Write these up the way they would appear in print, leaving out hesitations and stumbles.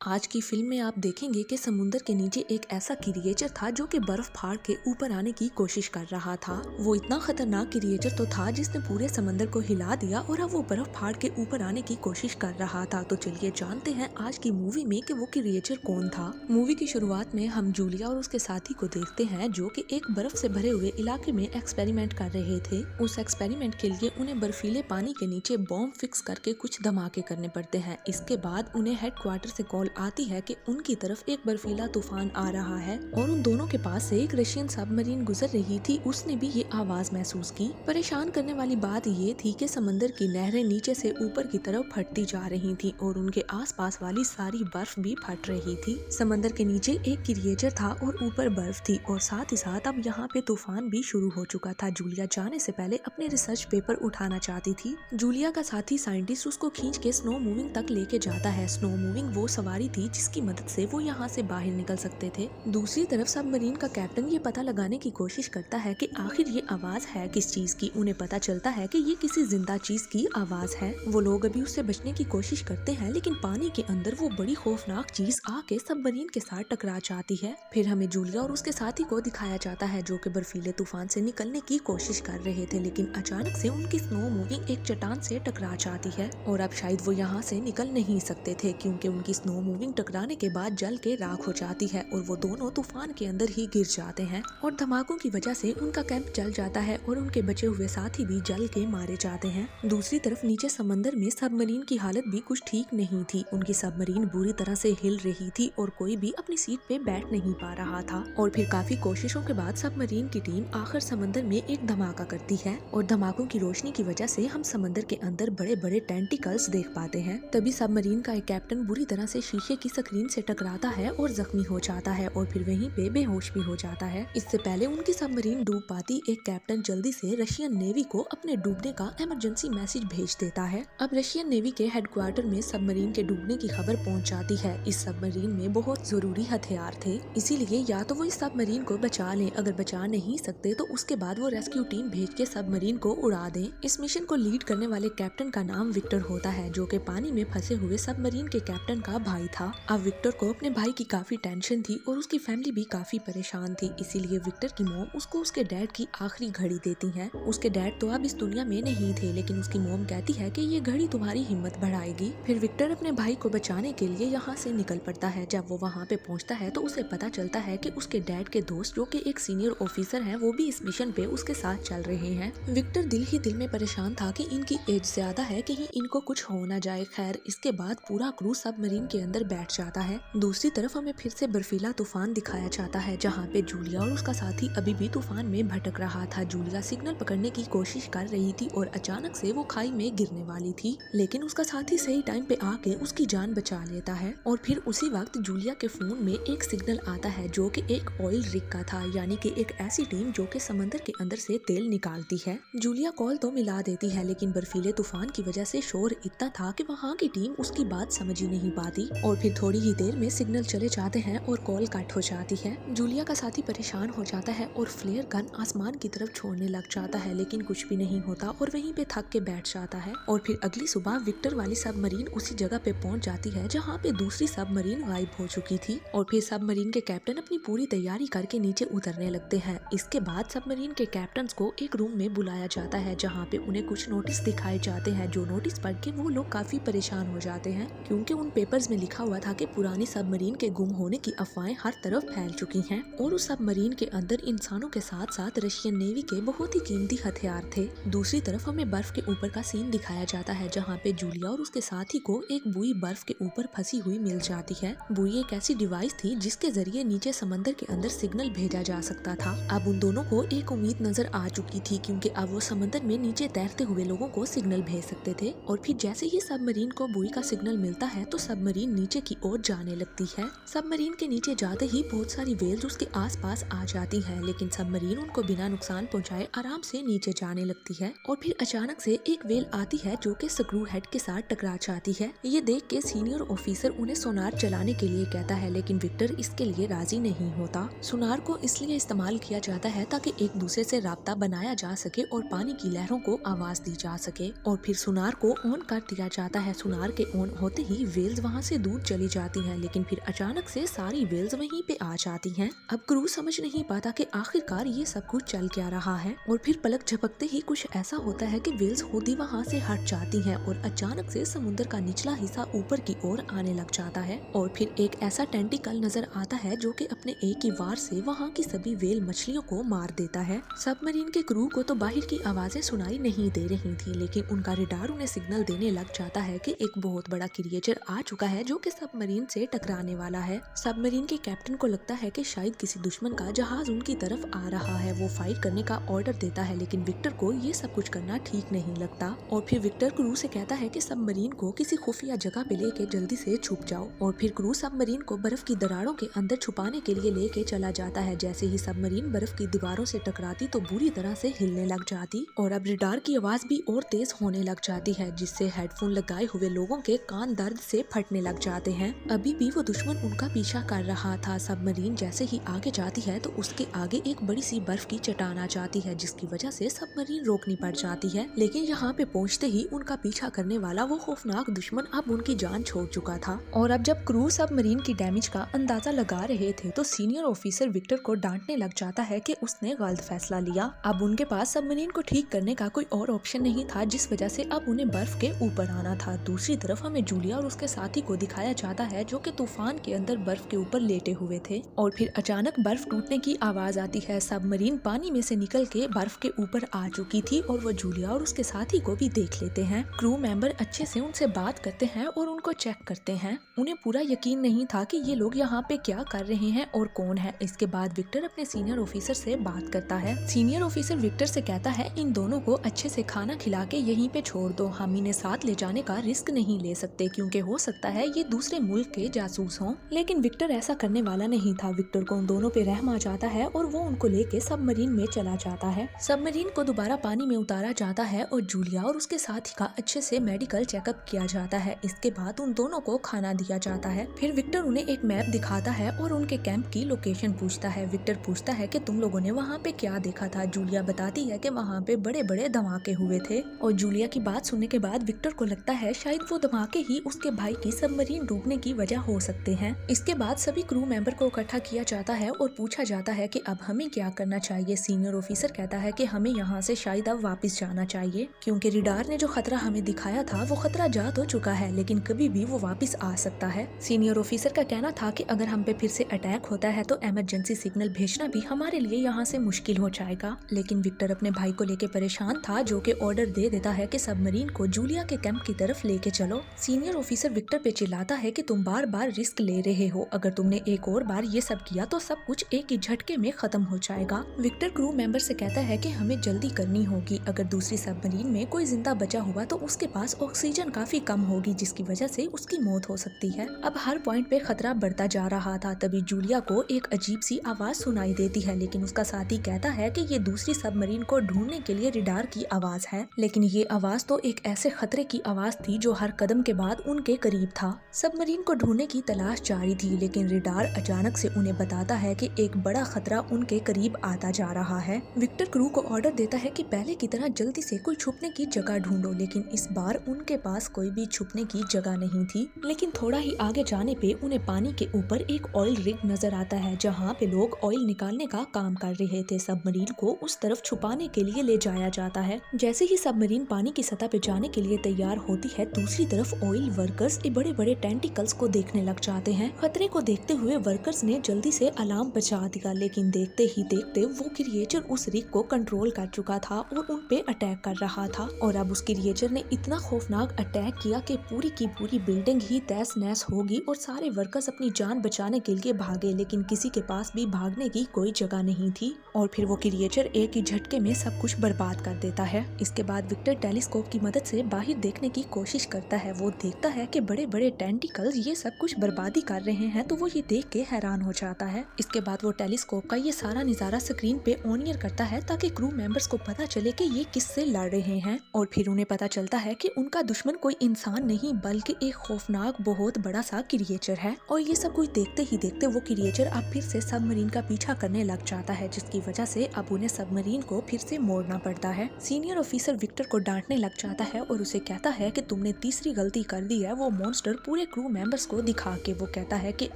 आज की फिल्म में आप देखेंगे कि समुद्र के नीचे एक ऐसा क्रिएचर था जो कि बर्फ फाड़ के ऊपर आने की कोशिश कर रहा था। वो इतना खतरनाक क्रिएचर तो था जिसने पूरे समंदर को हिला दिया और अब वो बर्फ फाड़ के ऊपर आने की कोशिश कर रहा था। तो चलिए जानते हैं आज की मूवी में कि वो क्रिएचर कौन था। मूवी की शुरुआत में हम जूलिया और उसके साथी को देखते हैं जो कि एक बर्फ से भरे हुए इलाके में एक्सपेरिमेंट कर रहे थे। उस एक्सपेरिमेंट के लिए उन्हें बर्फीले पानी के नीचे बॉम्ब फिक्स करके कुछ धमाके करने पड़ते हैं। इसके बाद उन्हें हेडक्वार्टर से कॉल आती है कि उनकी तरफ एक बर्फीला तूफान आ रहा है और उन दोनों के पास से एक रशियन सबमरीन गुजर रही थी। उसने भी ये आवाज महसूस की। परेशान करने वाली बात ये थी कि समंदर की नहरें नीचे से ऊपर की तरफ फटती जा रही थी और उनके आसपास वाली सारी बर्फ भी फट रही थी। समंदर के नीचे एक क्रिएचर था और ऊपर बर्फ थी और साथ ही साथ अब यहाँ पे तूफान भी शुरू हो चुका था। जूलिया जाने से पहले अपने रिसर्च पेपर उठाना चाहती थी। जूलिया का साथी साइंटिस्ट उसको खींच के स्नो मूविंग तक लेके जाता है। स्नो मूविंग वो सवारी थी जिसकी मदद से वो यहाँ से बाहर निकल सकते थे। दूसरी तरफ सबमरीन का कैप्टन ये पता लगाने की कोशिश करता है कि आखिर ये आवाज है किस चीज की। उन्हें पता चलता है कि ये किसी जिंदा चीज की आवाज है। वो लोग अभी उससे बचने की कोशिश करते हैं लेकिन पानी के अंदर वो बड़ी खौफनाक चीज आके सबमरीन के साथ टकरा जाती है। फिर हमें जूलिया और उसके साथी को दिखाया जाता है जो कि बर्फीले तूफान से निकलने की कोशिश कर रहे थे, लेकिन अचानक से उनकी स्नो मूविंग एक चट्टान से टकरा जाती है और अब शायद वो यहाँ से निकल नहीं सकते थे क्योंकि उनकी स्नो मूविंग टकराने के बाद जल के राख हो जाती है और वो दोनों तूफान के अंदर ही गिर जाते हैं और धमाकों की वजह से उनका कैंप जल जाता है और उनके बचे हुए साथी भी जल के मारे जाते हैं। दूसरी तरफ नीचे समंदर में सबमरीन की हालत भी कुछ ठीक नहीं थी। उनकी सबमरीन बुरी तरह से हिल रही थी और कोई भी अपनी सीट पे बैठ नहीं पा रहा था और फिर काफी कोशिशों के बाद सबमरीन की टीम आखिर समंदर में एक धमाका करती है और धमाकों की रोशनी की वजह से हम समंदर के अंदर बड़े बड़े टेंटिकल्स देख पाते हैं। तभी सबमरीन का एक कैप्टन बुरी तरह से शीशे की स्क्रीन से टकराता है और जख्मी हो जाता है और फिर वहीं पे बेहोश भी हो जाता है। इससे पहले उनकी सबमरीन डूब पाती एक कैप्टन जल्दी से रशियन नेवी को अपने डूबने का इमरजेंसी मैसेज भेज देता है। अब रशियन नेवी के हेडक्वार्टर में सबमरीन के डूबने की खबर पहुंच जाती है। इस सबमरीन में बहुत जरूरी हथियार थे, इसीलिए या तो वो इस सबमरीन को बचा लें, अगर बचा नहीं सकते तो उसके बाद वो रेस्क्यू टीम भेज के सबमरीन को उड़ा दें। इस मिशन को लीड करने वाले कैप्टन का नाम विक्टर होता है जो कि पानी में फंसे हुए सबमरीन के कैप्टन का भाई था। अब विक्टर को अपने भाई की काफी टेंशन थी और उसकी फैमिली भी काफी परेशान थी, इसीलिए विक्टर की मॉम उसको उसके डैड की आखिरी घड़ी देती है। उसके डैड तो अब इस दुनिया में नहीं थे लेकिन उसकी मॉम कहती है कि ये घड़ी तुम्हारी हिम्मत बढ़ाएगी। फिर विक्टर अपने भाई को बचाने के लिए यहाँ से निकल पड़ता है। जब वो वहाँ पे पहुँचता है तो उसे पता चलता है कि उसके डैड के दोस्त जो कि एक सीनियर ऑफिसर हैं वो भी इस मिशन पे उसके साथ चल रहे हैं। विक्टर दिल ही दिल में परेशान था कि इनकी एज ज्यादा है कहीं इनको कुछ हो ना जाए। खैर इसके बाद पूरा क्रू सबमरीन के अंदर बैठ जाता है। दूसरी तरफ हमें फिर से बर्फीला तूफान दिखाया जाता है जहाँ पे जूलिया और उसका साथी अभी भी तूफान में भटक रहा था। जूलिया सिग्नल पकड़ने की कोशिश कर रही थी और अचानक से वो खाई में गिरने वाली थी, लेकिन उसका साथी सही टाइम पे आके उसकी जान बचा लेता है और फिर उसी वक्त जूलिया के फोन में एक सिग्नल आता है जो कि एक ऑयल रिग का था, यानी कि एक ऐसी टीम जो कि समंदर के अंदर से तेल निकालती है। जूलिया कॉल तो मिला देती है लेकिन बर्फीले तूफान की वजह से शोर इतना था कि वहाँ की टीम उसकी बात समझ ही नहीं पाती और फिर थोड़ी ही देर में सिग्नल चले जाते हैं और कॉल कट हो जाती है। जूलिया का साथी परेशान हो जाता है और फ्लेयर गन आसमान की तरफ छोड़ने लग जाता है लेकिन कुछ भी नहीं होता और वहीं पे थक के बैठ जाता है। और फिर अगली सुबह विक्टर वाली सबमरीन उसी जगह पे पहुंच जाती है जहाँ पे दूसरी सबमरीन गायब हो चुकी थी और फिर सबमरीन के कैप्टन अपनी पूरी तैयारी करके नीचे उतरने लगते हैं। इसके बाद सबमरीन के कैप्टन को एक रूम में बुलाया जाता है जहाँ पे उन्हें कुछ नोटिस दिखाए जाते हैं, जो नोटिस पढ़ के वो लोग काफी परेशान हो जाते हैं क्योंकि उन पेपर्स में लिखा हुआ था कि पुरानी सबमरीन के गुम होने की अफवाहें हर तरफ फैल चुकी हैं और उस सबमरीन के अंदर इंसानों के साथ साथ रशियन नेवी के बहुत ही कीमती हथियार थे। दूसरी तरफ हमें बर्फ के ऊपर का सीन दिखाया जाता है जहाँ पे जूलिया और उसके साथी को एक बुई बर्फ के ऊपर फंसी हुई मिल जाती है। बुई एक ऐसी डिवाइस थी जिसके जरिए नीचे समंदर के अंदर सिग्नल भेजा जा सकता था। अब उन दोनों को एक उम्मीद नजर आ चुकी थी क्योंकि अब वो समंदर में नीचे तैरते हुए लोगों को सिग्नल भेज सकते थे और फिर जैसे ही सबमरीन को बुई का सिग्नल मिलता है तो सबमरीन नीचे की ओर जाने लगती है। सबमरीन के नीचे जाते ही बहुत सारी वेल्स उसके आसपास आ जाती हैं लेकिन सबमरीन उनको बिना नुकसान पहुंचाए आराम से नीचे जाने लगती है और फिर अचानक से एक वेल आती है जो कि स्क्रू हेड के साथ टकरा जाती है। ये देख के सीनियर ऑफिसर उन्हें सोनार चलाने के लिए कहता है लेकिन विक्टर इसके लिए राजी नहीं होता। सोनार को इसलिए इस्तेमाल किया जाता है ताकि एक दूसरे से राब्ता बनाया जा सके और पानी की लहरों को आवाज दी जा सके और फिर सोनार को ऑन कर दिया जाता है। सोनार के ऑन होते ही वेल्स वहाँ से दूर दूर चली जाती हैं, लेकिन फिर अचानक से सारी वेल्स वहीं पे आ जाती हैं। अब क्रू समझ नहीं पाता कि आखिरकार ये सब कुछ चल क्या रहा है, और फिर पलक झपकते ही कुछ ऐसा होता है कि वेल्स खुद ही वहाँ से हट जाती हैं और अचानक से समुद्र का निचला हिस्सा ऊपर की ओर आने लग जाता है। और फिर एक ऐसा टेंटिकल नजर आता है जो कि अपने एक ही वार से वहाँ की सभी वेल मछलियों को मार देता है। सबमरीन के क्रू को तो बाहर की आवाजें सुनाई नहीं दे रही थी, लेकिन उनका रडार उन्हें सिग्नल देने लग जाता है कि एक बहुत बड़ा क्रिएचर आ चुका है जो कि सबमरीन से टकराने वाला है। सबमरीन के कैप्टन को लगता है कि शायद किसी दुश्मन का जहाज उनकी तरफ आ रहा है। वो फाइट करने का ऑर्डर देता है, लेकिन विक्टर को ये सब कुछ करना ठीक नहीं लगता। और फिर विक्टर क्रू से कहता है कि सबमरीन को किसी खुफिया जगह पे लेके जल्दी से छुप जाओ। और फिर क्रू सबमरीन को बर्फ की दरारों के अंदर छुपाने के लिए लेके चला जाता है। जैसे ही सबमरीन बर्फ की दीवारों से टकराती तो बुरी तरह से हिलने लग जाती और अब रडार की आवाज भी और तेज होने लग जाती है, जिससे हेडफोन लगाए हुए लोगों के कान दर्द से फटने लग जाते हैं। अभी भी वो दुश्मन उनका पीछा कर रहा था। सबमरीन जैसे ही आगे जाती है तो उसके आगे एक बड़ी सी बर्फ की चट्टान आ जाती है, जिसकी वजह से सबमरीन रोकनी पड़ जाती है। लेकिन यहाँ पे पहुँचते ही उनका पीछा करने वाला वो खौफनाक दुश्मन अब उनकी जान छोड़ चुका था। और अब जब क्रू सबमरीन की डैमेज का अंदाजा लगा रहे थे तो सीनियर ऑफिसर विक्टर को डांटने लग जाता है कि उसने गलत फैसला लिया। अब उनके पास सबमरीन को ठीक करने का कोई और ऑप्शन नहीं था, जिस वजह से अब उन्हें बर्फ के ऊपर आना था। दूसरी तरफ हमें जूलिया और उसके साथी को दिखाया जाता है जो कि तूफान के अंदर बर्फ के ऊपर लेटे हुए थे। और फिर अचानक बर्फ टूटने की आवाज आती है। सबमरीन पानी में से निकल के बर्फ के ऊपर आ चुकी थी और वो जूलिया और उसके साथी को भी देख लेते हैं। क्रू मेंबर अच्छे से उनसे बात करते हैं और उनको चेक करते हैं। उन्हें पूरा यकीन नहीं था कि ये लोग यहाँ पे क्या कर रहे हैं और कौन है। इसके बाद विक्टर अपने सीनियर ऑफिसर से बात करता है। सीनियर ऑफिसर विक्टर से कहता है, इन दोनों को अच्छे से खाना खिला के यहीं पे छोड़ दो। हम इन्हें साथ ले जाने का रिस्क नहीं ले सकते, क्योंकि हो सकता है ये दूसरे मुल्क के जासूस हों। लेकिन विक्टर ऐसा करने वाला नहीं था। विक्टर को उन दोनों पे रहम आ जाता है और वो उनको लेके सबमरीन में चला जाता है। सबमरीन को दोबारा पानी में उतारा जाता है और जूलिया और उसके साथी का अच्छे से मेडिकल चेकअप किया जाता है। इसके बाद उन दोनों को खाना दिया जाता है। फिर विक्टर उन्हें एक मैप दिखाता है और उनके कैंप की लोकेशन पूछता है। विक्टर पूछता है कि तुम लोगों ने वहाँ पे क्या देखा था। जूलिया बताती है कि वहाँ पे बड़े बड़े धमाके हुए थे। और जूलिया की बात सुनने के बाद विक्टर को लगता है शायद वो धमाके ही उसके भाई की सबमरीन डूबने की वजह हो सकते हैं। इसके बाद सभी क्रू मेंबर को इकट्ठा किया जाता है और पूछा जाता है कि अब हमें क्या करना चाहिए। सीनियर ऑफिसर कहता है कि हमें यहाँ से शायद अब वापस जाना चाहिए, क्योंकि रडार ने जो खतरा हमें दिखाया था वो खतरा जा तो चुका है, लेकिन कभी भी वो वापस आ सकता है। सीनियर ऑफिसर का कहना था कि अगर हम पे फिर से अटैक होता है तो इमरजेंसी सिग्नल भेजना भी हमारे लिए यहाँ से मुश्किल हो जाएगा। लेकिन विक्टर अपने भाई को लेके परेशान था, जो कि ऑर्डर दे देता है कि सबमरीन को जूलिया के कैंप की तरफ लेके चलो। सीनियर ऑफिसर विक्टर पे चिल्लाता है कि तुम बार बार रिस्क ले रहे हो, अगर तुमने एक और बार ये सब किया तो सब कुछ एक ही झटके में खत्म हो जाएगा। विक्टर क्रू मेंबर से कहता है कि हमें जल्दी करनी होगी। अगर दूसरी सबमरीन में कोई जिंदा बचा हुआ तो उसके पास ऑक्सीजन काफी कम होगी, जिसकी वजह से उसकी मौत हो सकती है। अब हर पॉइंट पे खतरा बढ़ता जा रहा था। तभी जूलिया को एक अजीब सी आवाज सुनाई देती है, लेकिन उसका साथी कहता है कि ये दूसरी सबमरीन को ढूंढने के लिए रडार की आवाज है। लेकिन ये आवाज तो एक ऐसे खतरे की आवाज थी जो हर कदम के बाद उनके करीब था। सबमरीन को ढूंढने की तलाश जारी थी, लेकिन रडार अचानक से उन्हें बताता है कि एक बड़ा खतरा उनके करीब आता जा रहा है। विक्टर क्रू को ऑर्डर देता है कि पहले की तरह जल्दी से कोई छुपने की जगह ढूंढो, लेकिन इस बार उनके पास कोई भी छुपने की जगह नहीं थी। लेकिन थोड़ा ही आगे जाने पे उन्हें पानी के ऊपर एक ऑयल रिग नजर आता है, जहाँ पे लोग ऑयल निकालने का काम कर रहे थे। सबमरीन को उस तरफ छुपाने के लिए ले जाया जाता है। जैसे ही सबमरीन पानी की सतह पे जाने के लिए तैयार होती है, दूसरी तरफ ऑयल वर्कर्स बड़े बड़े टेंटिकल्स को देखने लग जाते हैं। खतरे को देखते हुए वर्कर्स ने जल्दी से अलार्म बजा दिया, लेकिन देखते ही देखते वो क्रिएचर उस रिग को कंट्रोल कर चुका था और उन पे अटैक कर रहा था। और अब उस क्रिएचर ने इतना खौफनाक अटैक किया कि पूरी की पूरी बिल्डिंग ही तहस नहस होगी और सारे वर्कर्स अपनी जान बचाने के लिए भागे, लेकिन किसी के पास भी भागने की कोई जगह नहीं थी। और फिर वो क्रिएचर एक ही झटके में सब कुछ बर्बाद कर देता है। इसके बाद विक्टर टेलीस्कोप की मदद से बाहर देखने की कोशिश करता है। वो देखता है कि बड़े बड़े टेंटिकल्स ये सब कुछ बर्बादी कर रहे हैं, तो वो ये देख के हैरान हो जाता है। इसके बाद वो टेलीस्कोप का ये सारा नजारा स्क्रीन पे ऑन ईयर करता है ताकि क्रू मेंबर्स को पता चले कि ये किससे लड़ रहे हैं। और फिर उन्हें पता चलता है कि उनका दुश्मन कोई इंसान नहीं बल्कि एक खौफनाक बहुत बड़ा सा क्रिएचर है। और ये सब कुछ देखते ही देखते वो क्रिएचर अब फिर से सबमरीन का पीछा करने लग जाता है, जिसकी वजह से अब उन्हें सबमरीन को फिर से मोड़ना पड़ता है। सीनियर ऑफिसर विक्टर को डांटने लग जाता है और उसे कहता है कि तुमने तीसरी गलती कर दी है। वो मॉन्स्टर पूरे पूरे क्रू मेंबर्स को दिखा के वो कहता है कि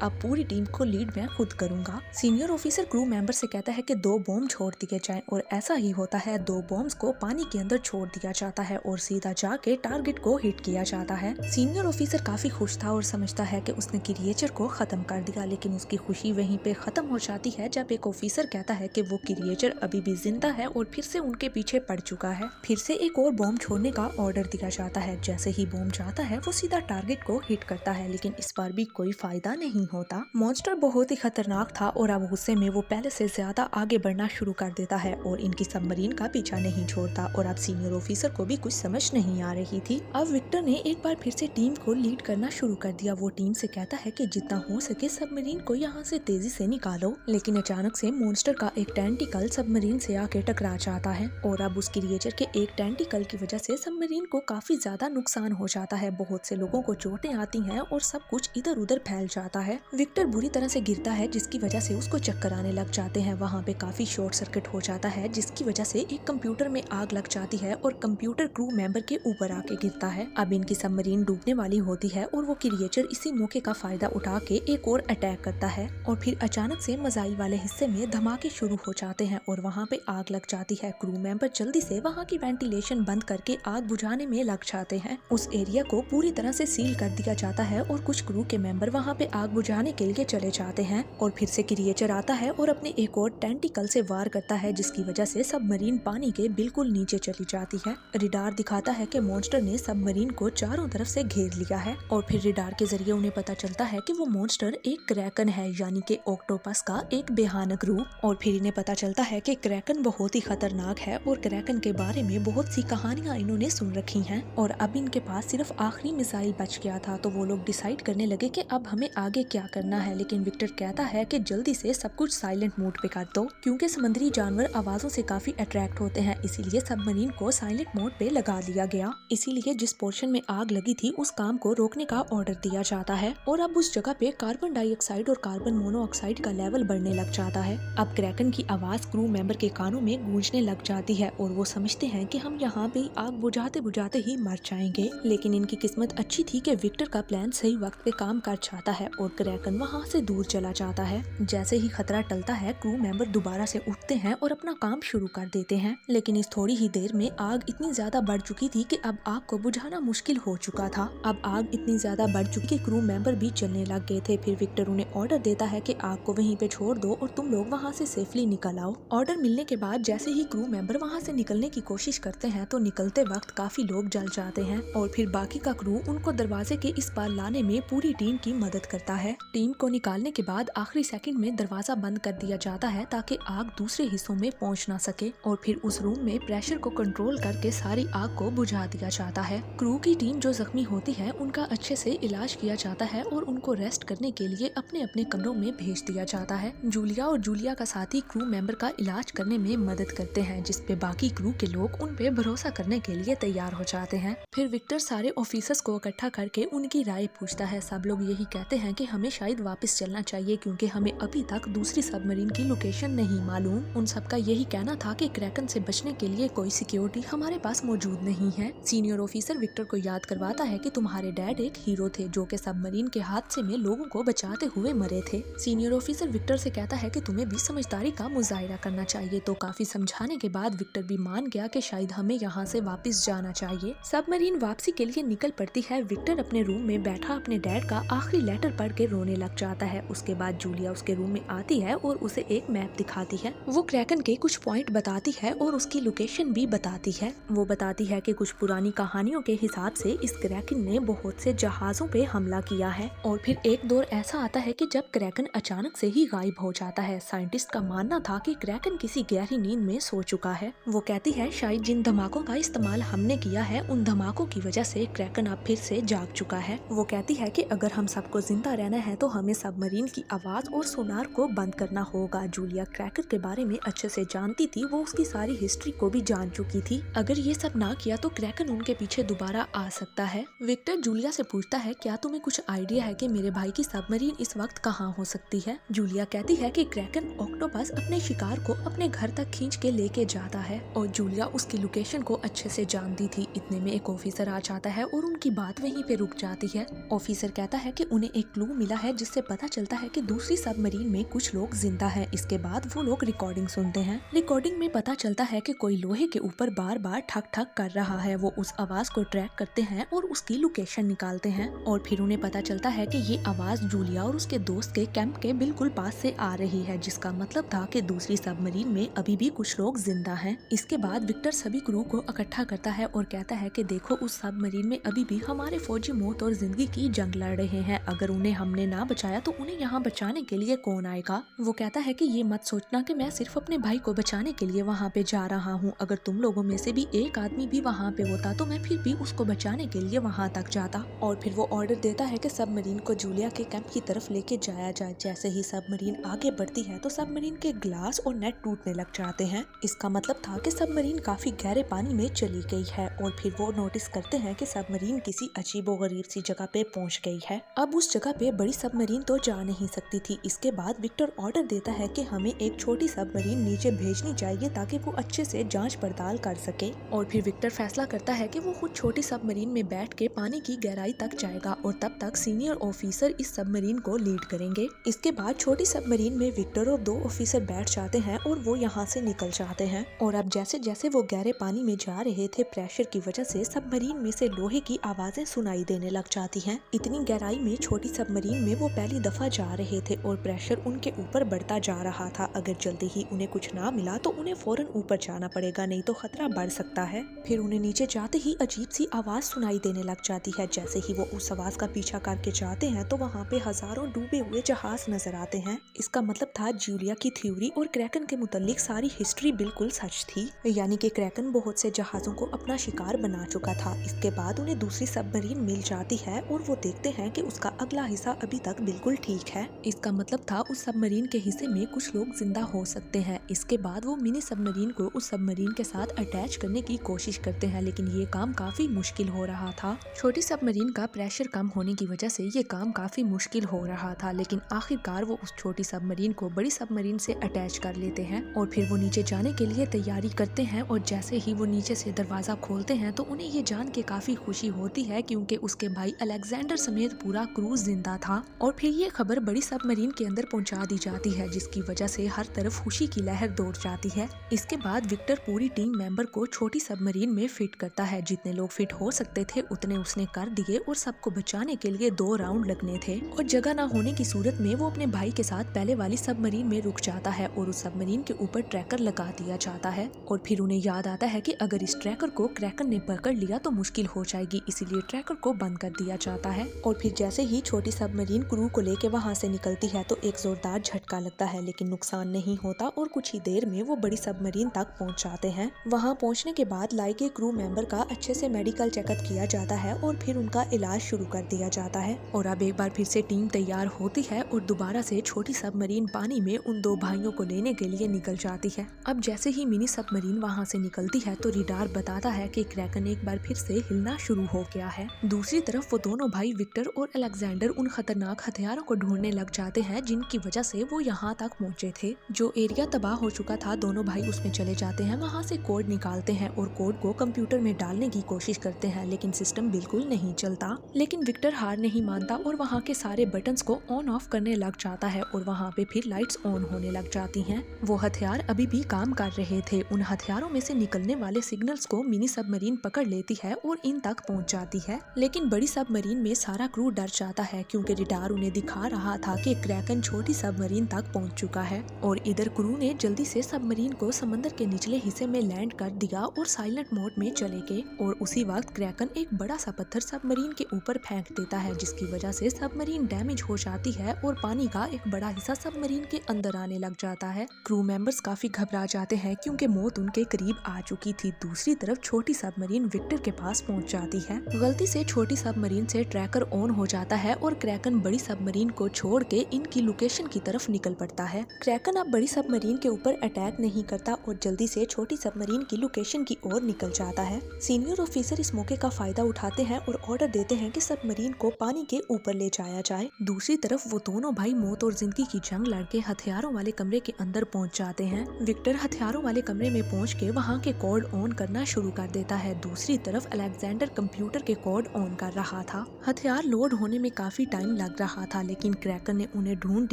अब पूरी टीम को लीड मैं खुद करूंगा। सीनियर ऑफिसर क्रू मेंबर से कहता है कि 2 बॉम्ब छोड़ दिए जाएं और ऐसा ही होता है। 2 बॉम्ब्स को पानी के अंदर छोड़ दिया जाता है और सीधा जाके टारगेट को हिट किया जाता है। सीनियर ऑफिसर काफी खुश था और समझता है कि उसने क्रिएचर को खत्म कर दिया, लेकिन उसकी खुशी वहीं पे खत्म हो जाती है जब एक ऑफिसर कहता है कि वो क्रिएचर अभी भी जिंदा है और फिर से उनके पीछे पड़ चुका है। फिर से एक और बॉम्ब छोड़ने का ऑर्डर दिया जाता है। जैसे ही बॉम्ब जाता है वो सीधा टारगेट को हिट करता है, लेकिन इस बार भी कोई फायदा नहीं होता। मॉन्स्टर बहुत ही खतरनाक था और अब गुस्से में वो पहले से ज्यादा आगे बढ़ना शुरू कर देता है और इनकी सबमरीन का पीछा नहीं छोड़ता। और अब सीनियर ऑफिसर को भी कुछ समझ नहीं आ रही थी। अब विक्टर ने एक बार फिर से टीम को लीड करना शुरू कर दिया। वो टीम से कहता है कि जितना हो सके सबमरीन को यहाँ से तेजी से निकालो, लेकिन अचानक से मॉन्स्टर का एक टेंटिकल सबमरीन से आके टकरा जाता है और अब उस क्रिएचर के एक टेंटिकल की वजह से सबमरीन को काफी ज्यादा नुकसान हो जाता है। बहुत से लोगों को चोटें आती हैं और सब कुछ इधर उधर फैल जाता है। विक्टर बुरी तरह से गिरता है जिसकी वजह से उसको चक्कर आने लग जाते हैं। वहाँ पे काफी शॉर्ट सर्किट हो जाता है जिसकी वजह से एक कंप्यूटर में आग लग जाती है और कंप्यूटर क्रू मेंबर के ऊपर आके गिरता है। अब इनकी सबमरीन डूबने वाली होती है और वो क्रिएचर इसी मौके का फायदा उठा के एक और अटैक करता है और फिर अचानक से मजाइल वाले हिस्से में धमाके शुरू हो जाते हैं और वहाँ पे आग लग जाती है। क्रू मेंबर जल्दी से वहाँ की वेंटिलेशन बंद करके आग बुझाने में लग जाते हैं। उस एरिया को पूरी तरह से सील कर दिया जाता है और कुछ क्रू के मेंबर वहाँ पे आग बुझाने के लिए चले जाते हैं और फिर से क्रिएचर आता है और अपने एक और टेंटिकल से वार करता है जिसकी वजह से सबमरीन पानी के बिल्कुल नीचे चली जाती है। रिडार दिखाता है कि मॉन्स्टर ने सबमरीन को चारों तरफ से घेर लिया है और फिर रिडार के जरिए उन्हें पता चलता है कि वो मॉन्स्टर एक क्रैकन है, यानी कि ऑक्टोपस का एक भयानक रूप। और फिर इन्हें पता चलता है कि क्रैकन बहुत ही खतरनाक है और क्रैकन के बारे में बहुत सी कहानियां इन्होंने सुन रखी हैं और अब इनके पास सिर्फ आखिरी मिसाइल बच गया था। तो वो लोग डिसाइड करने लगे कि अब हमें आगे क्या करना है, लेकिन विक्टर कहता है कि जल्दी से सब कुछ साइलेंट मोड पे कर दो क्योंकि समुद्री जानवर आवाजों से काफी अट्रैक्ट होते हैं। इसीलिए सबमरीन को साइलेंट मोड पे लगा दिया गया। इसीलिए जिस पोर्शन में आग लगी थी उस काम को रोकने का ऑर्डर दिया जाता है और अब उस जगह पे कार्बन डाइऑक्साइड और कार्बन मोनोऑक्साइड का लेवल बढ़ने लग जाता है। अब क्रैकन की आवाज क्रू मेंबर के कानों में गूंजने लग जाती है और वो समझते हैं कि हम यहाँ पे आग बुझाते बुझाते ही मर जाएंगे, लेकिन इनकी किस्मत अच्छी थी कि विक्टर का प्लान सही वक्त पे काम कर जाता है और क्रैकन वहाँ से दूर चला जाता है। जैसे ही खतरा टलता है क्रू मेंबर दोबारा से उठते हैं और अपना काम शुरू कर देते हैं, लेकिन इस थोड़ी ही देर में आग इतनी ज्यादा बढ़ चुकी थी कि अब आग को बुझाना मुश्किल हो चुका था। अब आग इतनी ज्यादा बढ़ चुकी कि क्रू मेंबर भी जलने लग गए थे। फिर विक्टर उन्हें ऑर्डर देता है कि आग को वहीं पे छोड़ दो और तुम लोग वहाँ से सेफली निकल आओ। ऑर्डर मिलने के बाद जैसे ही क्रू मेंबर वहाँ से निकलने की कोशिश करते हैं तो निकलते वक्त काफी लोग जल जाते हैं और फिर बाकी का क्रू उनको दरवाजे के इस पार लाने में पूरी टीम की मदद करता है। टीम को निकालने के बाद आखिरी सेकंड में दरवाजा बंद कर दिया जाता है ताकि आग दूसरे हिस्सों में पहुंच ना सके और फिर उस रूम में प्रेशर को कंट्रोल करके सारी आग को बुझा दिया जाता है। क्रू की टीम जो जख्मी होती है उनका अच्छे से इलाज किया जाता है और उनको रेस्ट करने के लिए अपने अपने कमरों में भेज दिया जाता है। जूलिया और जूलिया का साथी क्रू मेंबर का इलाज करने में मदद करते हैं, जिसपे बाकी क्रू के लोग उन पे भरोसा करने के लिए तैयार हो जाते हैं। फिर विक्टर सारे ऑफिसर्स को इकट्ठा करके उनकी राय पूछता है। सब लोग यही कहते हैं कि हमें शायद वापस चलना चाहिए क्योंकि हमें अभी तक दूसरी सबमरीन की लोकेशन नहीं मालूम। उन सबका यही कहना था कि क्रैकन से बचने के लिए कोई सिक्योरिटी हमारे पास मौजूद नहीं है। सीनियर ऑफिसर विक्टर को याद करवाता है कि तुम्हारे डैड एक हीरो थे जो कि सबमरीन के हादसे में लोगों को बचाते हुए मरे थे। सीनियर ऑफिसर विक्टर से कहता है कि तुम्हें भी समझदारी का मुजाहिरा करना चाहिए। तो काफी समझाने के बाद विक्टर भी मान गया कि शायद हमें यहाँ से वापस जाना चाहिए। सबमरीन वापसी के लिए निकल पड़ती है। विक्टर अपने रूम में बैठा अपने डैड का आखिरी लेटर पढ़ के रोने लग जाता है। उसके बाद जूलिया उसके रूम में आती है और उसे एक मैप दिखाती है। वो क्रैकन के कुछ पॉइंट बताती है और उसकी लोकेशन भी बताती है। वो बताती है कि कुछ पुरानी कहानियों के हिसाब से इस क्रैकन ने बहुत से जहाजों पे हमला किया है और फिर एक दौर ऐसा आता है कि जब क्रैकन अचानक से ही गायब हो जाता है। साइंटिस्ट का मानना था कि क्रैकन किसी गहरी नींद में सो चुका है। वो कहती है शायद जिन धमाकों का इस्तेमाल हमने किया है उन धमाकों की वजह से क्रैकन अब फिर से जाग चुका है। वो कहती है कि अगर हम सबको जिंदा रहना है तो हमें सबमरीन की आवाज और सोनार को बंद करना होगा। जूलिया क्रैकर के बारे में अच्छे से जानती थी, वो उसकी सारी हिस्ट्री को भी जान चुकी थी। अगर ये सब ना किया तो क्रैकन उनके पीछे दोबारा आ सकता है। विक्टर जूलिया से पूछता है क्या तुम्हें कुछ आइडिया है कि मेरे भाई की सबमरीन इस वक्त कहाँ हो सकती है। जूलिया कहती है कि क्रैकन ऑक्टोपस अपने शिकार को अपने घर तक खींच के लेके जाता है और जूलिया उसकी लोकेशन को अच्छे से जानती थी। इतने में एक ऑफिसर आ जाता है और उनकी बात वहीं पे रुक जाती है। है। ऑफिसर कहता है कि उन्हें एक क्लू मिला है जिससे पता चलता है कि दूसरी सबमरीन में कुछ लोग जिंदा हैं। इसके बाद वो लोग रिकॉर्डिंग सुनते हैं। रिकॉर्डिंग में पता चलता है कि कोई लोहे के ऊपर बार बार ठक ठक कर रहा है। वो उस आवाज को ट्रैक करते हैं और उसकी लोकेशन निकालते हैं और फिर उन्हें पता चलता है कि ये आवाज जूलिया और उसके दोस्त के कैंप के बिल्कुल पास से आ रही है, जिसका मतलब था कि दूसरी सबमरीन में अभी भी कुछ लोग जिंदा हैं। इसके बाद विक्टर सभी क्रू को इकट्ठा करता है और कहता है कि देखो, उस सबमरीन में अभी भी हमारे फौजी मौत और जिंदगी की जंग लड़ रहे हैं। अगर उन्हें हमने ना बचाया तो उन्हें यहाँ बचाने के लिए कौन आएगा। वो कहता है कि ये मत सोचना कि मैं सिर्फ अपने भाई को बचाने के लिए वहाँ पे जा रहा हूँ। अगर तुम लोगों में से भी एक आदमी भी वहाँ पे होता तो मैं फिर भी उसको बचाने के लिए वहाँ तक जाता। और फिर वो ऑर्डर देता है कि सबमरीन को जूलिया के कैंप की तरफ लेके जाया जाए। जैसे ही सबमरीन आगे बढ़ती है तो सबमरीन के ग्लास और नेट टूटने लग जाते हैं। इसका मतलब था कि सबमरीन काफी गहरे पानी में चली गई है। और फिर वो नोटिस करते हैं कि सबमरीन किसी अजीबोगरीब सी जगह पे पहुंच गई है। अब उस जगह पे बड़ी सबमरीन तो जा नहीं सकती थी। इसके बाद विक्टर ऑर्डर देता है कि हमें एक छोटी सबमरीन नीचे भेजनी चाहिए ताकि वो अच्छे से जांच पड़ताल कर सके। और फिर विक्टर फैसला करता है कि वो खुद छोटी सबमरीन में बैठ के पानी की गहराई तक जाएगा और तब तक सीनियर ऑफिसर इस सबमरीन को लीड करेंगे। इसके बाद छोटी सबमरीन में विक्टर और 2 ऑफिसर बैठ जाते हैं और वो यहाँ से निकल जाते हैं। और अब जैसे जैसे वो गहरे पानी में जा रहे थे, प्रेशर की वजह से सबमरीन में से लोहे की आवाजें सुनाई देने लग जाती हैं। इतनी गहराई में छोटी सबमरीन में वो पहली दफा जा रहे थे और प्रेशर उनके ऊपर बढ़ता जा रहा था। अगर जल्दी ही उन्हें कुछ ना मिला तो उन्हें फौरन ऊपर जाना पड़ेगा, नहीं तो खतरा बढ़ सकता है। फिर उन्हें नीचे जाते ही अजीब सी आवाज सुनाई देने लग जाती है। जैसे ही वो उस आवाज का पीछा करके जाते हैं तो वहाँ पे हजारों डूबे हुए जहाज नजर आते हैं। इसका मतलब था जूलिया की थ्योरी और क्रैकन के मुतालिक सारी हिस्ट्री बिल्कुल सच थी, यानी कि क्रैकन बहुत से जहाजों को अपना शिकार बना चुका था। इसके बाद उन्हें दूसरी सबमरीन मिल जाती है और वो देखते हैं कि उसका अगला हिस्सा अभी तक बिल्कुल ठीक है। इसका मतलब था उस सबमरीन के हिस्से में कुछ लोग जिंदा हो सकते हैं। इसके बाद वो मिनी सबमरीन को उस सबमरीन के साथ अटैच करने की कोशिश करते हैं, लेकिन ये काम काफी मुश्किल हो रहा था। छोटी सबमरीन का प्रेशर कम होने की वजह से ये काम काफी मुश्किल हो रहा था, लेकिन आखिरकार वो उस छोटी सबमरीन को बड़ी सबमरीन से अटैच कर लेते हैं और फिर वो नीचे जाने के लिए तैयारी करते हैं। और जैसे ही वो नीचे से दरवाजा खोलते हैं तो उन्हें ये जान के काफी खुशी होती है क्योंकि उसके भाई अलेक्जेंडर समेत पूरा क्रू जिंदा था। और फिर ये खबर बड़ी सबमरीन के अंदर पहुंचा दी जाती है, जिसकी वजह से हर तरफ खुशी की लहर दौड़ जाती है। इसके बाद विक्टर पूरी टीम मेंबर को छोटी सबमरीन में फिट करता है। जितने लोग फिट हो सकते थे उतने उसने कर दिए और सबको बचाने के लिए 2 राउंड लगने थे। और जगह ना होने की सूरत में वो अपने भाई के साथ पहले वाली सबमरीन में रुक जाता है और उस सबमरीन के ऊपर ट्रैकर लगा दिया जाता है। और फिर उन्हें याद आता है कि अगर इस ट्रैकर को क्रैकन ने पकड़ लिया तो मुश्किल हो जाएगी, इसीलिए ट्रैकर को बंद कर दिया जाता है। और फिर जैसे ही छोटी सबमरीन क्रू को लेके वहाँ से निकलती है तो एक जोरदार झटका लगता है, लेकिन नुकसान नहीं होता और कुछ ही देर में वो बड़ी सबमरीन तक पहुँच जाते हैं। वहाँ पहुँचने के बाद लाई के क्रू मेंबर का अच्छे से मेडिकल चेकअप किया जाता है और फिर उनका इलाज शुरू कर दिया जाता है। और अब एक बार फिर से टीम तैयार होती है और दोबारा से छोटी सबमरीन पानी में उन 2 भाइयों को लेने के लिए निकल जाती है। अब जैसे ही मिनी सबमरीन वहाँ से निकलती है तो रिडार बताता है कि क्रैकन एक बार फिर से हिलना शुरू हो गया है। दूसरी तरफ वो दोनों भाई विक्टर और अलेक्जेंडर उन खतरनाक हथियारों को ढूंढने लग जाते हैं जिनकी वजह से वो यहाँ तक पहुँचे थे। जो एरिया तबाह हो चुका था, दोनों भाई उसमें चले जाते हैं, वहाँ से कोड निकालते हैं और कोड को कंप्यूटर में डालने की कोशिश करते हैं, लेकिन सिस्टम बिल्कुल नहीं चलता। लेकिन विक्टर हार नहीं मानता और वहाँ के सारे बटन्स को ऑन ऑफ करने लग जाता है और वहाँ पे फिर लाइट्स ऑन होने लग जाती हैं। वो हथियार अभी भी काम कर रहे थे। उन हथियारों में से निकलने वाले सिग्नल्स को मिनी सबमरीन पकड़ लेती है और इन तक पहुँच जाती है। लेकिन बड़ी सबमरीन में सारा क्रू डर जाता है क्योंकि रिडार उन्हें दिखा रहा था कि क्रैकन छोटी सबमरीन तक पहुँच चुका है। और इधर क्रू ने जल्दी से सबमरीन को समंदर के निचले हिस्से में लैंड कर दिया और साइलेंट मोड में चले गए। और उसी वक्त क्रैकन एक बड़ा सा पत्थर सबमरीन के ऊपर फेंक देता है, जिसकी वजह से सबमरीन डैमेज हो जाती है और पानी का एक बड़ा हिस्सा सबमरीन के अंदर आने लग जाता है। क्रू मेंबर्स काफी घबरा जाते हैं क्योंकि मौत उनके करीब आ चुकी थी। दूसरी तरफ छोटी सबमरीन विक्टर के पास पहुंच जाती है। गलती से छोटी सबमरीन से ट्रैकर ऑन हो जाता है और क्रैकन बड़ी सबमरीन को छोड़ के इनकी लोकेशन की तरफ निकल पड़ता है। क्रैकन अब बड़ी सबमरीन के ऊपर अटैक नहीं करता और जल्दी से छोटी सबमरीन की लोकेशन की ओर निकल जाता है। सीनियर ऑफिसर इस मौके का फायदा उठाते हैं और ऑर्डर देते हैं कि सबमरीन को पानी के ऊपर ले जाया जाए। दूसरी तरफ वो दोनों भाई मौत और जिंदगी की जंग लड़के हथियारों वाले कमरे के अंदर पहुंच जाते हैं। विक्टर हथियारों वाले कमरे में पहुंच के वहां के कोड ऑन करना शुरू कर देता है। दूसरी तरफ अलेक्जेंडर कंप्यूटर के कोड ऑन कर रहा रहा था। हथियार लोड होने में काफी टाइम लग रहा था, लेकिन क्रैकन ने उन्हें ढूंढ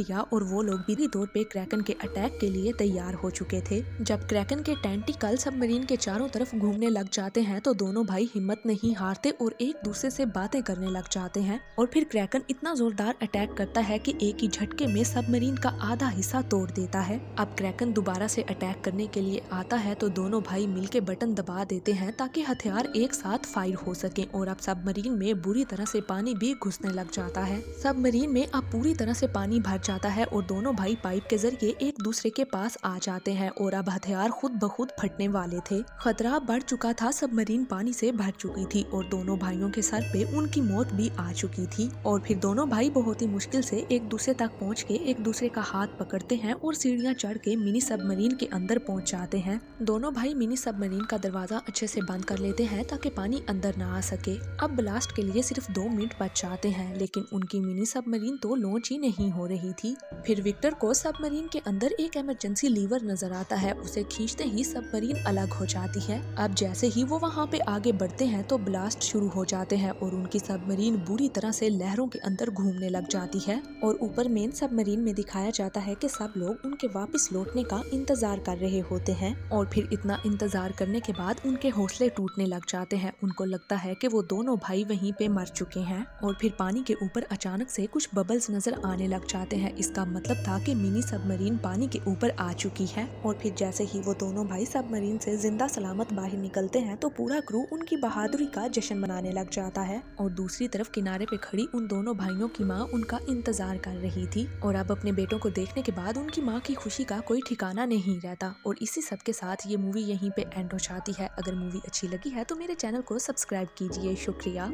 लिया और वो लोग भी तौर पे क्रैकन के अटैक के लिए तैयार हो चुके थे। जब क्रैकन के टेंटिकल सबमरीन के चारों तरफ घूमने लग जाते हैं तो दोनों भाई हिम्मत नहीं हारते और एक दूसरे से बातें करने लग जाते हैं। और फिर क्रैकन इतना जोरदार अटैक करता है कि एक ही झटके में सबमरीन का आधा हिस्सा तोड़ देता है। अब क्रैकन दोबारा से अटैक करने के लिए आता है तो दोनों भाई मिलके बटन दबा देते हैं ताकि हथियार एक साथ फायर हो सके। और अब सबमरीन में बुरी तरह से पानी भी घुसने लग जाता है। सबमरीन में अब पूरी तरह से पानी भर जाता है और दोनों भाई पाइप के जरिए एक दूसरे के पास आ जाते हैं और अब हथियार खुद ब खुद फटने वाले थे। खतरा बढ़ चुका था, सबमरीन पानी से भर चुकी थी और दोनों भाइयों के सर पे उनकी मौत भी आ चुकी थी। और फिर दोनों भाई बहुत ही मुश्किल से एक दूसरे तक पहुँच के एक दूसरे का हाथ पकड़ते हैं और सीढ़ियाँ चढ़ के मिनी सबमरीन के अंदर पहुँच जाते हैं। दोनों भाई मिनी सबमरीन का दरवाजा अच्छे से बंद कर लेते हैं ताकि पानी अंदर ना आ सके। अब ब्लास्ट के लिए सिर्फ 2 मिनट बच जाते हैं, लेकिन उनकी मिनी सबमरीन तो लॉन्च ही नहीं हो रही थी। फिर विक्टर को सबमरीन के अंदर एक इमरजेंसी लीवर नजर आता है। उसे खींचते ही सबमरीन अलग हो जाती है। अब जैसे ही वो वहाँ पे आगे बढ़ते हैं तो ब्लास्ट शुरू हो जाते हैं और उनकी सबमरीन बुरी तरह से लहरों के अंदर घूमने लग जाती है। और ऊपर मेन सबमरीन में दिखाया जाता है कि सब लोग उनके वापस लौटने का इंतजार कर रहे होते हैं। और फिर इतना इंतजार करने के बाद उनके हौसले टूटने लग जाते हैं। उनको लगता है कि वो दोनों भाई वहीं पे मर चुके हैं। और फिर पानी के ऊपर अचानक से कुछ बबल्स नजर आने लग जाते हैं। इसका मतलब था कि मिनी सबमरीन पानी के ऊपर आ चुकी है। और फिर जैसे ही वो दोनों भाई सबमरीन से जिंदा सलामत बाहर निकलते हैं तो पूरा क्रू उनकी बहादुरी का जश्न मनाने लग जाता है। और दूसरी तरफ किनारे पे खड़ी उन दोनों भाइयों की माँ उनका इंतजार कर रही थी। और अब अपने बेटों को देखने के बाद उनकी माँ की खुशी का कोई ठिकाना नहीं रहता। और इसी सब के साथ ये मूवी यहीं पे एंड हो जाती है। अगर मूवी अच्छी लगी है तो मेरे चैनल को सब्सक्राइब कीजिए। शुक्रिया।